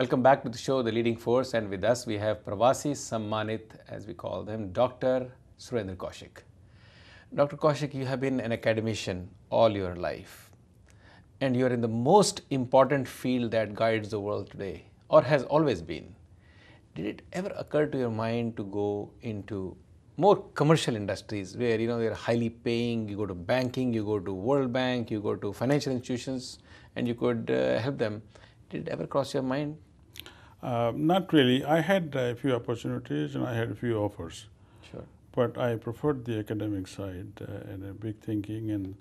Welcome back to the show, The Leading Force, and with us we have Pravasi Sammanit, as we call them, Dr. Surendra Kaushik. Dr. Kaushik, you have been an academician all your life, and you are in the most important field that guides the world today, or has always been. Did it ever occur to your mind to go into more commercial industries where they're highly paying? You go to banking, you go to World Bank, you go to financial institutions, and you could help them. Did it ever cross your mind? Not really. I had a few opportunities and I had a few offers. Sure. But I preferred the academic side and big thinking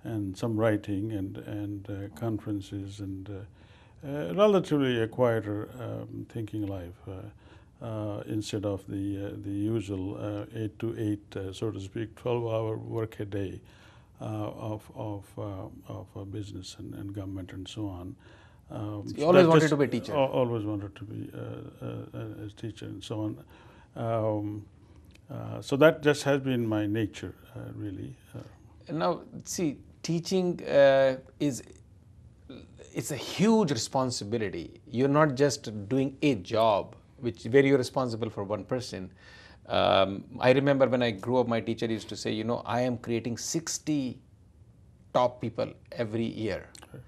and some writing and conferences and relatively a quieter thinking life instead of the usual 8 to 8, so to speak, 12-hour work a day of business and government and so on. So you always wanted to be a teacher? Always wanted to be a teacher and so on. So that just has been my nature, really. Now, see, teaching it's a huge responsibility. You're not just doing a job where you're responsible for one person. I remember when I grew up, my teacher used to say, I am creating 60 top people every year. Okay.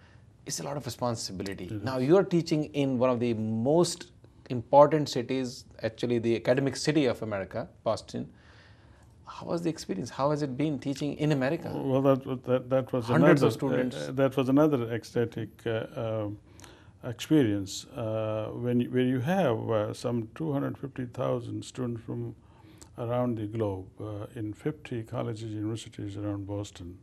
It's a lot of responsibility. Now you're teaching in one of the most important cities, actually the academic city of America, Boston. How was the experience? How has it been teaching in America? Well, that was hundreds of students. That was another ecstatic experience where you have some 250,000 students from around the globe in 50 colleges, universities around Boston.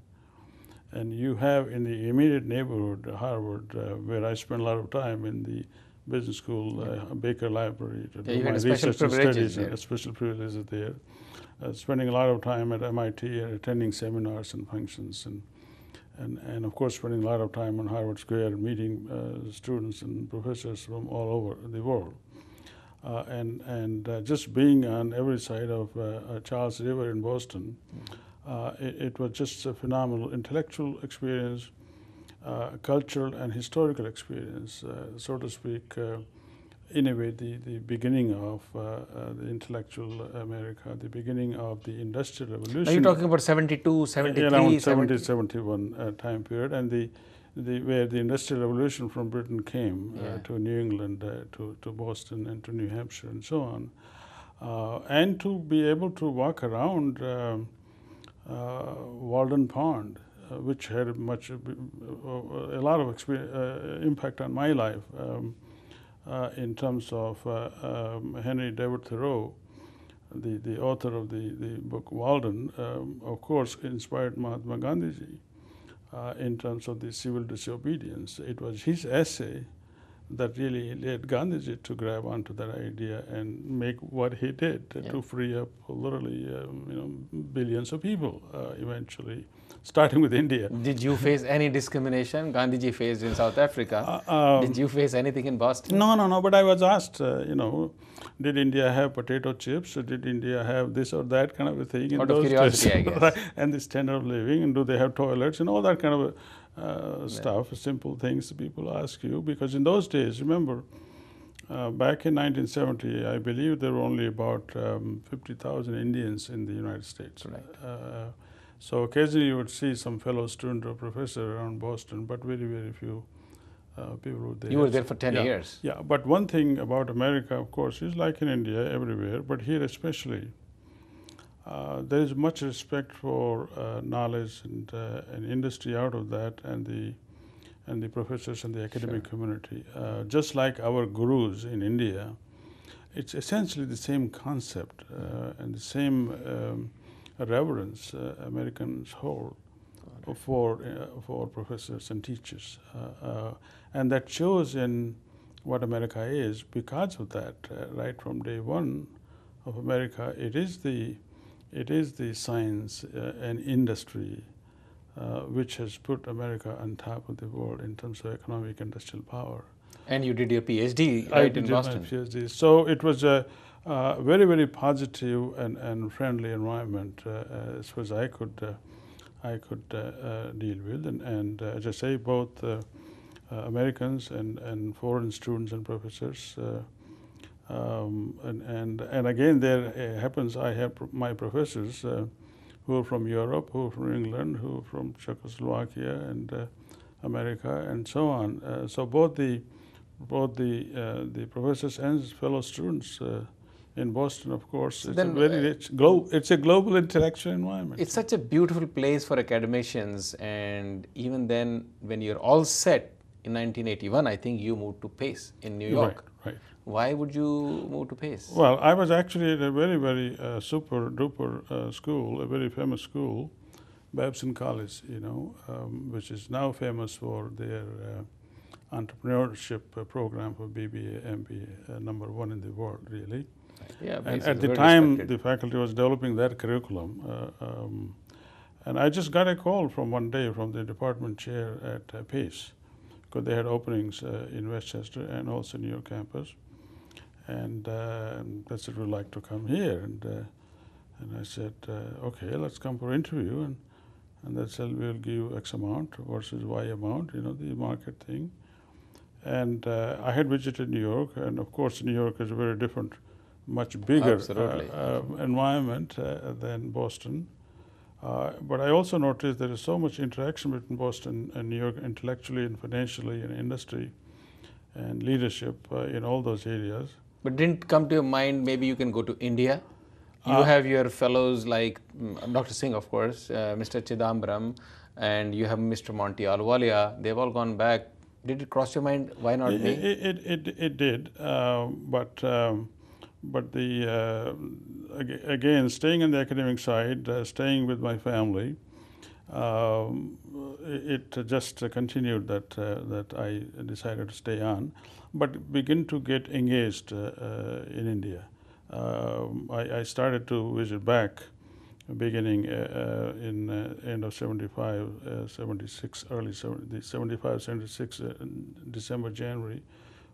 And you have in the immediate neighborhood, Harvard, where I spent a lot of time in the business school, Baker Library, to do my research and studies, and special privileges there. Spending a lot of time at MIT, attending seminars and functions, and of course spending a lot of time on Harvard Square, meeting students and professors from all over the world. And just being on every side of Charles River in Boston, it was just a phenomenal intellectual experience, cultural and historical experience, so to speak, in a way the beginning of the intellectual America, the beginning of the Industrial Revolution. Now you're talking about 72, 73, around 70, 71 time period, and where the Industrial Revolution from Britain came to New England, to Boston and to New Hampshire and so on. And to be able to walk around Walden Pond, which had a lot of impact on my life in terms of Henry David Thoreau, the author of the book Walden, of course inspired Mahatma Gandhiji in terms of the civil disobedience. It was his essay that really led Gandhiji to grab onto that idea and make what he did to free up literally billions of people eventually, starting with India. Did you face any discrimination? Gandhiji faced in South Africa. Did you face anything in Boston? No. But I was asked, did India have potato chips? Or did India have this or that kind of a thing in Out those of curiosity, days? I guess. And the standard of living, and do they have toilets and all that kind of stuff, simple things that people ask you. Because in those days, remember, back in 1970, I believe there were only about 50,000 Indians in the United States. Right. So occasionally you would see some fellow student or professor around Boston, but very, very few people were there. You were there for 10 years. Yeah, but one thing about America, of course, is like in India, everywhere, but here especially, there is much respect for knowledge and industry out of that, and the professors and the academic community. Just like our gurus in India, it's essentially the same concept and the same reverence Americans hold for professors and teachers, and that shows in what America is because of that. Right from day one of America, it is the science and industry which has put America on top of the world in terms of economic industrial power. And you did your PhD right in Boston. I did my PhD. So it was a very, very positive and friendly environment as far as I could deal with. And as I say, both Americans and foreign students and professors. And again, there happens, I have my professors who are from Europe, who are from England, who are from Czechoslovakia and America, and so on. So both the professors and fellow students in Boston, of course, it's a very rich it's a global intellectual environment. It's such a beautiful place for academicians, and even then, when you're all set in 1981, I think you moved to Pace in New York. Right. Why would you move to Pace? Well, I was actually at a very, very super duper school, a very famous school, Babson College, which is now famous for their entrepreneurship program for BBA, MBA, number one in the world, really. Yeah, and at the time, the faculty was developing that curriculum. And I just got a call from one day from the department chair at Pace, because they had openings in Westchester and also New York campus. And they said, we'd like to come here. And I said, okay, let's come for interview. And they said, we'll give you X amount versus Y amount, the market thing. And I had visited New York, and of course New York is a very different, much bigger environment than Boston. But I also noticed there is so much interaction between Boston and New York intellectually and financially and industry and leadership in all those areas. But didn't come to your mind maybe you can go to India? You have your fellows like Dr. Singh, of course, Mr. Chidambaram, and you have Mr. Monty Ahluwalia. They've all gone back. Did it cross your mind? Why not me? It did, but again, staying on the academic side, staying with my family, it just continued that I decided to stay on, but begin to get engaged in India. I started to visit back beginning in end of 75, 76, early 75, 76, December, January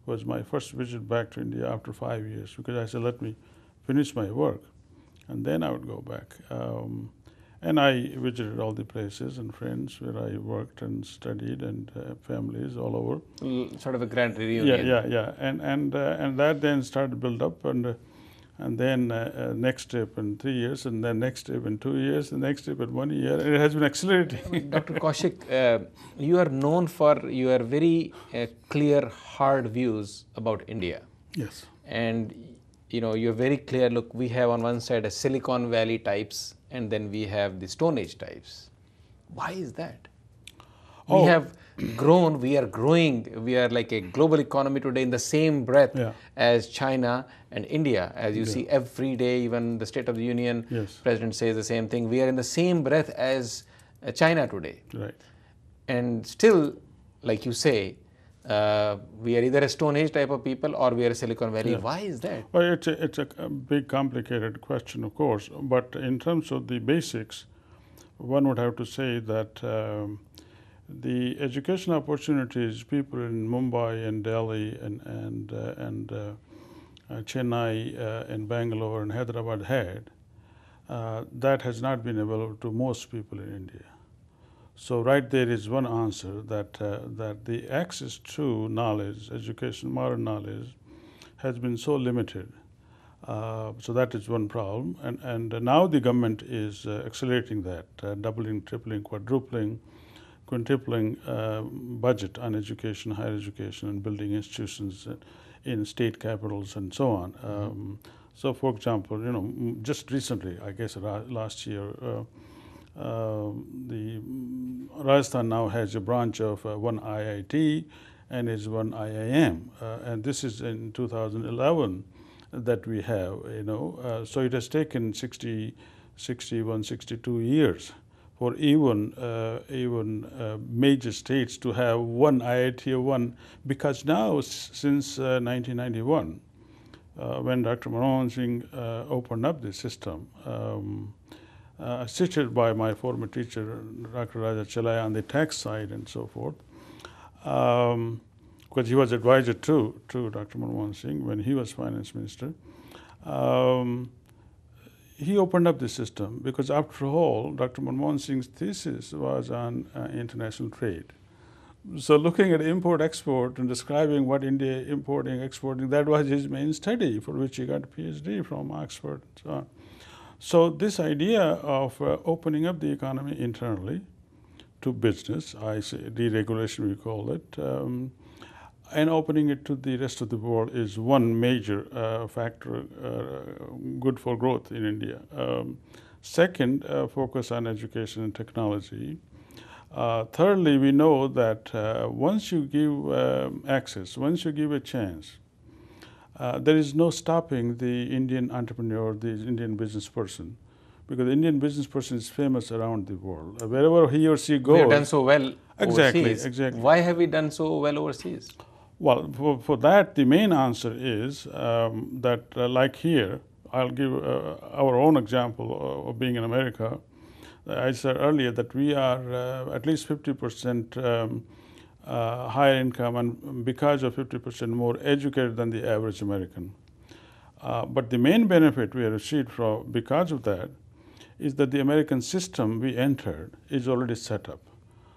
was my first visit back to India after 5 years, because I said, let me finish my work and then I would go back. And I visited all the places and friends where I worked and studied, and families all over. Sort of a grand reunion. Yeah. And that then started to build up, and then next step in 3 years, and then next step in 2 years, and next step in 1 year. And it has been accelerating. Dr. Kaushik, you are known for your very clear, hard views about India. Yes. And you're very clear, look, we have on one side a Silicon Valley types, and then we have the Stone Age types. Why is that? We have grown, we are growing, we are like a global economy today in the same breath as China and India. As you see every day, even the State of the Union president says the same thing. We are in the same breath as China today. Right. And still, like you say, we are either a Stone Age type of people or we are a Silicon Valley. Why is that? Well, it's a big, complicated question, of course. But in terms of the basics, one would have to say that the education opportunities people in Mumbai and Delhi and Chennai and Bangalore and Hyderabad had, that has not been available to most people in India. So right there is one answer, that the access to knowledge, education, modern knowledge, has been so limited. So that is one problem. And now the government is accelerating that, doubling, tripling, quadrupling, quintupling budget on education, higher education, and building institutions in state capitals and so on. So for example, just recently, I guess last year, the Rajasthan now has a branch of one IIT and is one IIM, and this is in 2011 that we have, so it has taken 61, 62 years for even major states to have one IIT or one, because now since 1991, when Dr. Manmohan Singh opened up the system, assisted by my former teacher, Dr. Raja Chalaya, on the tax side and so forth, because he was advisor to Dr. Manmohan Singh when he was finance minister. He opened up the system because, after all, Dr. Manmohan Singh's thesis was on international trade. So looking at import-export and describing what India importing, exporting, that was his main study, for which he got a PhD from Oxford and so on. So this idea of opening up the economy internally to business, I say deregulation we call it, and opening it to the rest of the world is one major factor good for growth in India. Second, focus on education and technology. Thirdly, we know that once you give access, once you give a chance, there is no stopping the Indian entrepreneur, the Indian business person, because the Indian business person is famous around the world. Wherever he or she goes. We have done so well overseas. Exactly. Why have we done so well overseas? Well, for that, the main answer is that like here, I'll give our own example of being in America. I said earlier that we are at least 50% higher income and because of 50% more educated than the average American. But the main benefit we have received because of that is that the American system we entered is already set up.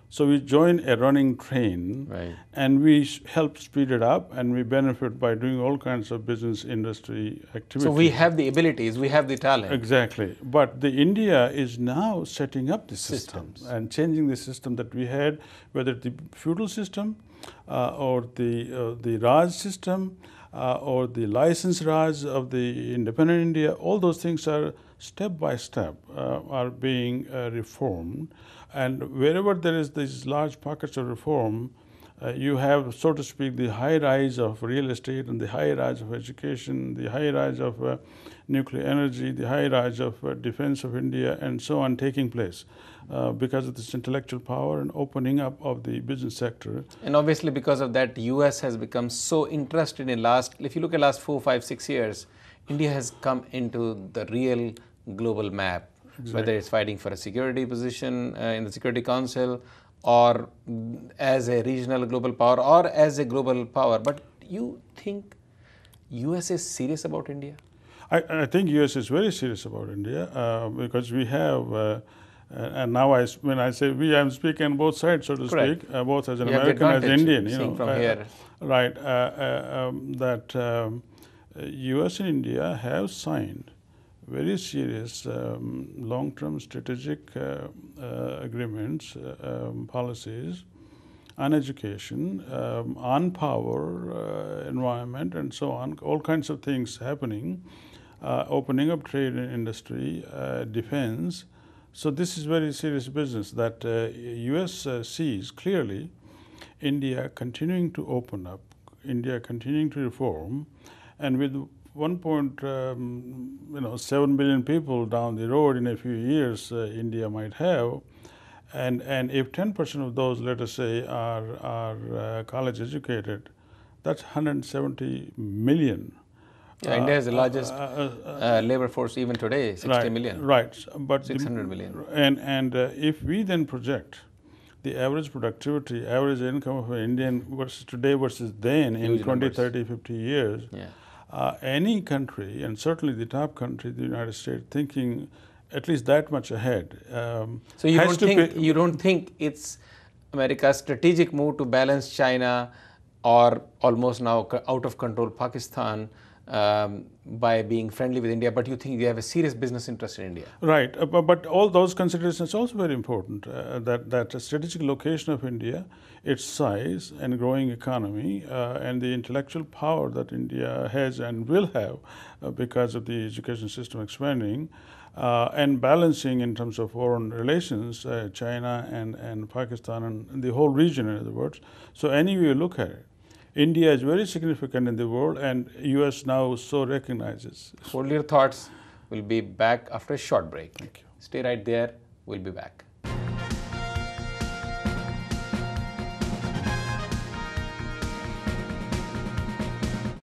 So we join a running train, right, and we help speed it up, and we benefit by doing all kinds of business industry activities. So we have the abilities, we have the talent. Exactly. But the India is now setting up the systems and changing the system that we had, whether the feudal system or the Raj system or the license Raj of the independent India. All those things are step by step are being reformed. And wherever there is these large pockets of reform, you have, so to speak, the high rise of real estate and the high rise of education, the high rise of nuclear energy, the high rise of defense of India, and so on taking place because of this intellectual power and opening up of the business sector. And obviously because of that, US has become so interested in if you look at last 4, 5, 6 years, India has come into the real global map. Exactly. Whether it's fighting for a security position in the Security Council or as a regional global power or as a global power. But you think US is serious about India? I think US is very serious about India because we have, and now when I say we, I'm speaking on both sides, so to Correct. speak, both as an American and as an Indian. You know, from here. Right, that US and India have signed very serious long-term strategic agreements, policies on education, on power, environment, and so on. All kinds of things happening, opening up trade and industry, defense. So this is very serious business that US sees clearly India continuing to open up, India continuing to reform, and with 1.7 billion people down the road in a few years, India might have, and if 10% of those, let us say, are college educated, that's 170 million. Yeah, India is the largest labor force even today, 60 million. Right, but 600 million. And if we then project the average productivity, average income of an Indian versus today versus then in 20, 30, 50 years, yeah. Any country, and certainly the top country, the United States, thinking at least that much ahead. So you don't think it's America's strategic move to balance China or almost now out of control Pakistan by being friendly with India, but you think they have a serious business interest in India? Right, but all those considerations are also very important. That strategic location of India, its size and growing economy, and the intellectual power that India has and will have because of the education system expanding, and balancing in terms of foreign relations, China and Pakistan and the whole region, in other words. So any way you look at it, India is very significant in the world, and US now so recognizes. Hold your thoughts. We'll be back after a short break. Thank you. Stay right there. We'll be back.